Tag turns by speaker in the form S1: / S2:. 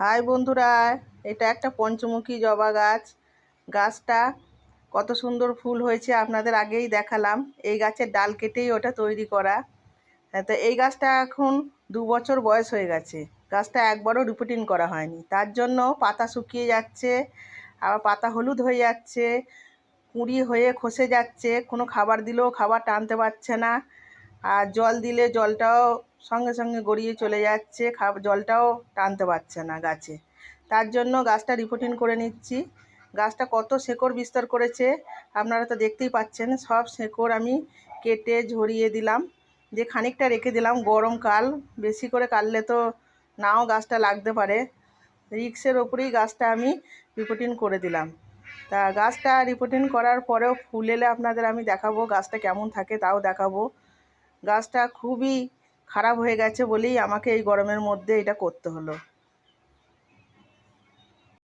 S1: High বন্ধুরা, এটা একটা পঞ্চমুখী জবা গাছ। গাছটা কত সুন্দর ফুল হয়েছে আপনাদের আগেই দেখালাম। এই গাছের ডাল কেটেই ওটা তৈরি করা। হ্যাঁ, তো এই গাছটা এখন 2 বছর বয়স হয়ে গেছে। গাছটা একবারও রিপোর্টিং করা হয়নি, তার জন্য পাতা শুকিয়ে যাচ্ছে, আবার পাতা হলুদ হয়ে যাচ্ছে, কুঁড়ি হয়ে খসে যাচ্ছে। কোনো খাবার দিলেও খাবার টানতে পারছে না, আর জল দিলে জলটাও সঙ্গে সঙ্গে গড়িয়ে চলে যাচ্ছে, জলটাও টানতে পারছে না গাছে। তার জন্য গাছটা রিপোর্টিং করে নিচ্ছি। গাছটা কত শেকড় বিস্তার করেছে আপনারা তো দেখতেই পাচ্ছেন। সব শেকড় আমি কেটে ঝরিয়ে দিলাম, যে খানিকটা রেখে দিলাম। গরমকাল, বেশি করে কাটলে তো নাও গাছটা লাগতে পারে। রিক্সের ওপরেই গাছটা আমি রিপোর্টিং করে দিলাম। তা গাছটা রিপোর্টিং করার পরেও ফুল এলে আপনাদের আমি দেখাবো, গাছটা কেমন থাকে তাও দেখাবো। গাছটা খুবই খারাপ হয়ে গেছে বলেই আমাকে এই গরমের মধ্যে এটা করতে হলো।